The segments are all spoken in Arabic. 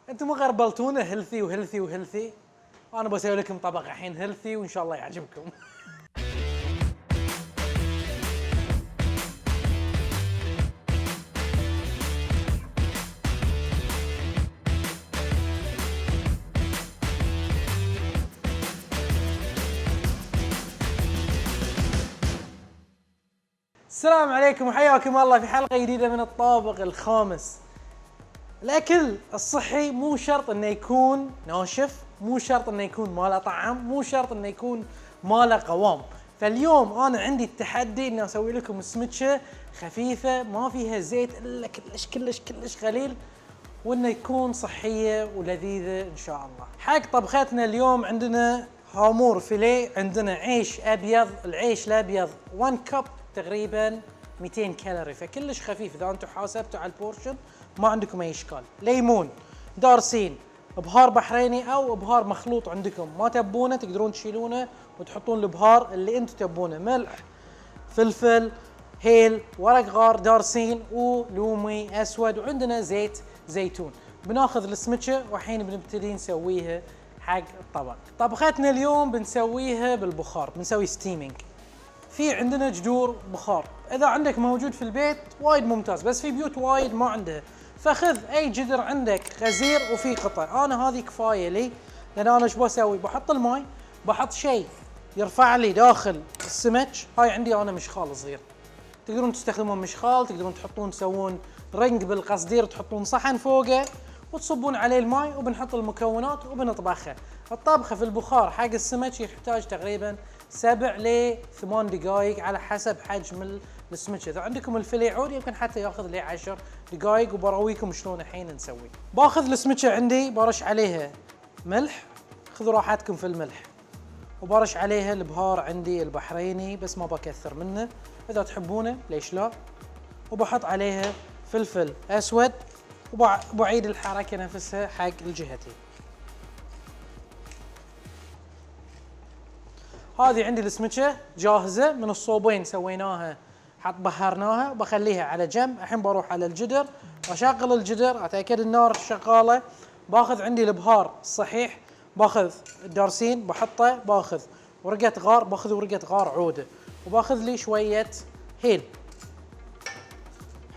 انتم غربلتونا هيلثي وهيلثي وهيلثي. انا بسوي لكم طبق الحين هيلثي وان شاء الله يعجبكم. السلام عليكم وحياكم الله في حلقة جديدة من الطابق الخامس. الأكل الصحي مو شرط إنه يكون ناشف، مو شرط إنه يكون ماله طعم، مو شرط إنه يكون ماله قوام. فاليوم أنا عندي التحدي إني أسوي لكم سمتشة خفيفة ما فيها زيت إلا كلش كلش كلش قليل، وإنه يكون صحية ولذيذة إن شاء الله. حق طبختنا اليوم عندنا هامور فيليه، عندنا عيش أبيض، العيش الأبيض 1 كب تقريبا 200 كالوري، فكلش خفيف. اذا انتم حاسبتوا على البورشن ما عندكم اي اشكال. ليمون، دارسين، بهار بحريني او بهار مخلوط عندكم، ما تبونه تقدرون تشيلونه وتحطون البهار اللي انتم تبونه، ملح، فلفل، هيل، ورق غار، دارسين ولومي اسود، وعندنا زيت زيتون. بناخذ السمكه والحين بنبتدي نسويها حق الطبق. طبختنا اليوم بنسويها بالبخار، بنسوي ستيمينج. في عندنا جذور بخار، اذا عندك موجود في البيت وايد ممتاز، بس في بيوت وايد ما عندها، فخذ اي جذر عندك غزير وفي قطع. انا هذه كفايه لي، لان انا ايش بسوي؟ بحط الماي، بحط شيء يرفع لي داخل السمك. هاي عندي انا مشخال صغير، تقدرون تستخدمون مشخال، تقدرون تحطون تسوون رنج بالقصدير، تحطون صحن فوقه وتصبون عليه الماي، وبنحط المكونات وبنطبخها. الطبخه في البخار حق السمك يحتاج تقريبا 7 ل 8 دقائق على حسب حجم السمك. اذا عندكم الفيليه عود يمكن حتى ياخذ لي 10 دقائق، وبرويكم شلون الحين نسوي. باخذ السمكه عندي، برش عليها ملح، خذوا راحتكم في الملح، وبرش عليها البهار عندي البحريني بس ما بكثر منه، اذا تحبونه ليش لا. وبحط عليها فلفل اسود، وبعيد الحركه نفسها حق الجهتين. هذه عندي السمكه جاهزه من الصوبين، سويناها بهرناها وبخليها على جنب. الحين بروح على الجدر، اشغل الجدر، اتاكد النار شغاله. باخذ عندي البهار الصحيح، باخذ الدارسين بحطه، باخذ ورقه غار، باخذ ورقه غار عوده، وباخذ لي شويه هيل.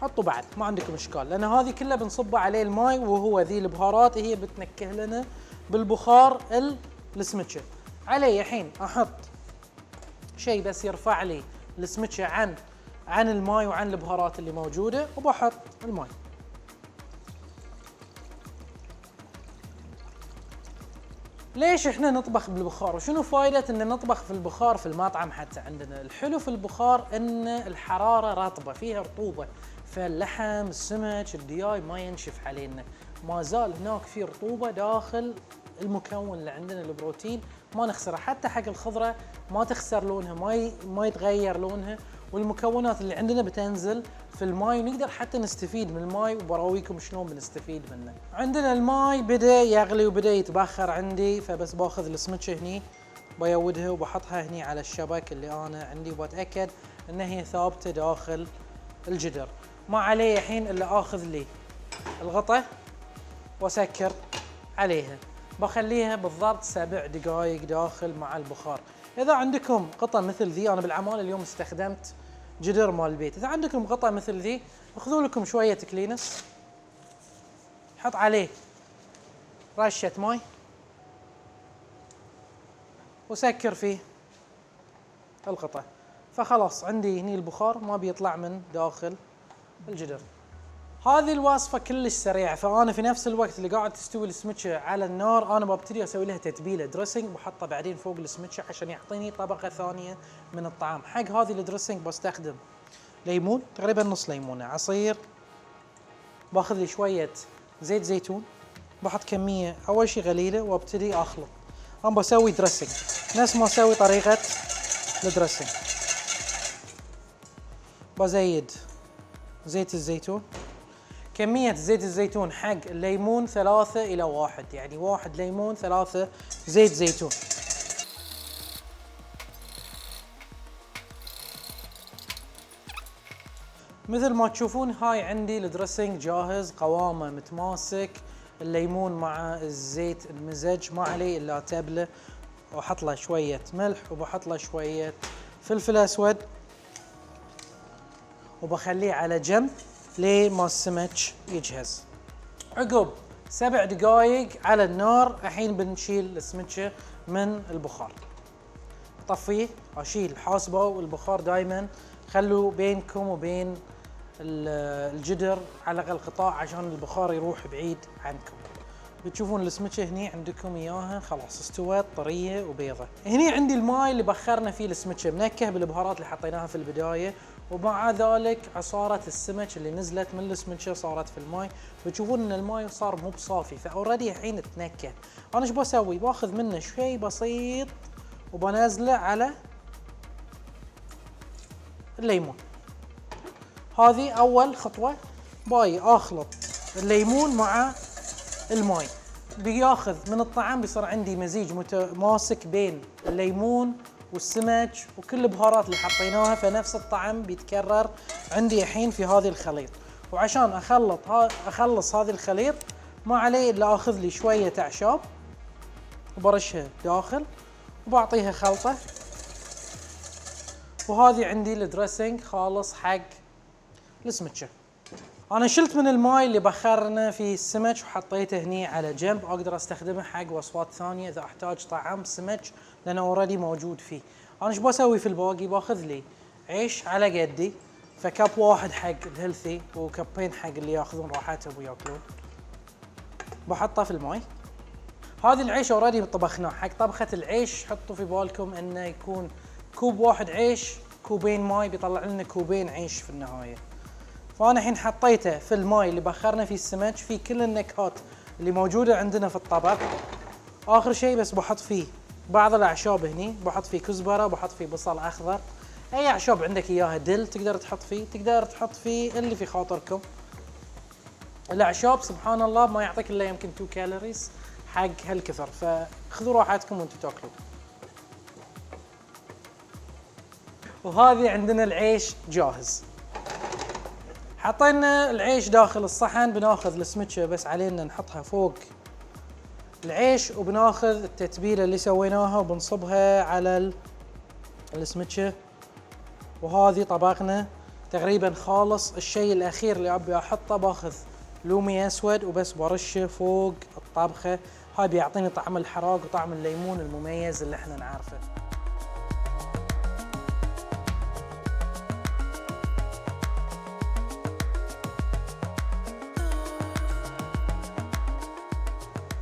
حطوا بعد ما عندكم اشكال، لان هذه كلها بنصبها عليه الماي، وهو ذي البهارات هي بتنكه لنا بالبخار السمكه. علي الحين احط شيء بس يرفع لي السمكه عن الماي وعن البهارات اللي موجوده، وبحط الماي. ليش احنا نطبخ بالبخار؟ وشنو فائده ان نطبخ في البخار في المطعم؟ حتى عندنا الحلو في البخار ان الحراره رطبه، فيها رطوبه، فاللحم، السمك، الدياي ما ينشف علينا، ما زال هناك في رطوبه داخل المكون اللي عندنا البروتين، ما نخسره. حتى حق الخضره ما تخسر لونها، ما يتغير لونها، والمكونات اللي عندنا بتنزل في الماي، ونقدر حتى نستفيد من الماي، وبراويكم شلون بنستفيد منه. عندنا الماي بدا يغلي وبدا يتبخر عندي، فبس باخذ السمكه هني بيودها وبحطها هني على الشبك اللي انا عندي، وبتاكد ان هي ثابته داخل الجدر. ما علي الحين الا اخذ لي الغطا واسكر عليها، بخليها بالضبط 7 دقائق داخل مع البخار. اذا عندكم قطع مثل ذي، انا بالعمال اليوم استخدمت جدر مال البيت، اذا عندكم قطع مثل ذي خذوا لكم شويه كلينس، حط عليه رشه ماي وسكر فيه القطع، فخلاص عندي هني البخار ما بيطلع من داخل الجدر. هذه الوصفة كلش سريعة، فأنا في نفس الوقت اللي قاعد تستوي السمكة على النار أنا ببتدي أسوي لها تتبيلة دريسنج، بحطه بعدين فوق السمكة عشان يعطيني طبقة ثانية من الطعام. حق هذه الدريسنج بستخدم ليمون، تقريبا نص ليمونة عصير، باخذ لي شوية زيت زيتون، بحط كمية أول شي قليلة وابتدي أخلط. أنا بسوي دريسنج نفس ما أسوي طريقة الدريسنج. بزيد زيت الزيتون، كمية زيت الزيتون حق الليمون 3 إلى 1، يعني 1 ليمون 3 زيت زيتون. مثل ما تشوفون هاي عندي الدريسنج جاهز، قوامه متماسك، الليمون مع الزيت المزج، ما عليه الا تبله، واحط له شويه ملح وبحط له شويه فلفل اسود، وبخليه على جنب لما السمك يجهز. عقب 7 دقائق على النار الحين بنشيل السمكه من البخار. طفيه، اشيل الحاسبه والبخار دائما خلوا بينكم وبين الجدر على الاقل قطاع عشان البخار يروح بعيد عنكم. بتشوفون السمكه هني عندكم اياها خلاص استوت طريه وبيضه. هني عندي الماي اللي بخرنا فيه السمكه منكه بالبهارات اللي حطيناها في البدايه، ومع ذلك عصاره السمك اللي نزلت من السمكه صارت في الماي. بتشوفون ان الماي صار مو بصافي، فاوريدي الحين تنكه. انا ايش بسوي؟ باخذ منه شيء بسيط وبنزله على الليمون. هذه اول خطوه. باي اخلط الليمون مع الماي، بياخذ من الطعم، بيصير عندي مزيج متماسك بين الليمون والسمك وكل البهارات اللي حطيناها، فنفس الطعم بيتكرر عندي الحين في هذه الخليط. وعشان اخلص هذه الخليط ما عليه الا اخذ لي شويه اعشاب وبرشها داخل وبعطيها خلطه. وهذه عندي الدريسنج خالص حق السمكه. انا شلت من الماي اللي بخرنا فيه السمك وحطيته هني على جنب، اقدر استخدمه حق وصفات ثانيه اذا احتاج طعم سمك لانه اوريدي موجود فيه. انا ايش بسوي في الباقي؟ باخذ لي عيش على قدي، فكب واحد حق الهيلثي وكبين حق اللي ياخذون راحتهم وياكلون. بحطه في الماي. هذا العيش اوريدي طبخناه. حق طبخه العيش حطوا في بالكم انه يكون كوب واحد عيش كوبين ماي، بيطلع لنا كوبين عيش في النهايه. فانا الحين حطيته في الماي اللي بخرنا فيه السمك، في كل النكهات اللي موجوده عندنا في الطبق. اخر شيء بس بحط فيه بعض الاعشاب هني، بحط فيه كزبره، بحط فيه بصل اخضر، اي اعشاب عندك اياها، دل تقدر تحط فيه، تقدر تحط فيه اللي في خاطركم. الاعشاب سبحان الله ما يعطيك الا يمكن 2 كالوريز حق هالكثر، فخذوا راحتكم وانتم تاكلون. وهذه عندنا العيش جاهز. حطينا العيش داخل الصحن، بناخذ السمكه بس علينا نحطها فوق العيش، وبناخذ التتبيله اللي سويناها وبنصبها على السمكه. وهذه طبقنا تقريبا خالص. الشيء الاخير اللي ابي احطه باخذ لومي اسود وبس برشه فوق الطبخه، هاي بيعطيني طعم الحراق وطعم الليمون المميز اللي احنا نعرفه.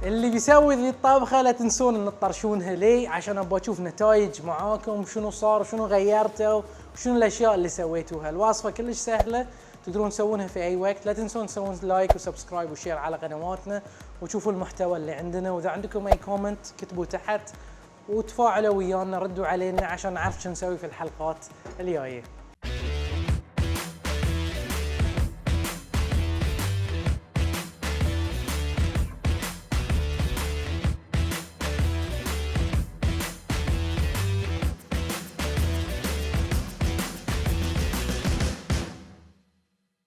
اللي بيسوي ذي الطبخه لا تنسون ان تطرشونها لي عشان ابغى اشوف نتائج معاكم، شنو صار وشنو غيرتوا وشنو الاشياء اللي سويتوها. الوصفه كلش سهله تقدرون تسوونها في اي وقت. لا تنسون تسوون لايك وسبسكرايب وشير على قنواتنا وتشوفوا المحتوى اللي عندنا. واذا عندكم اي كومنت كتبوا تحت وتفاعلوا ويانا، ردوا علينا عشان نعرف شو نسوي في الحلقات الجايه.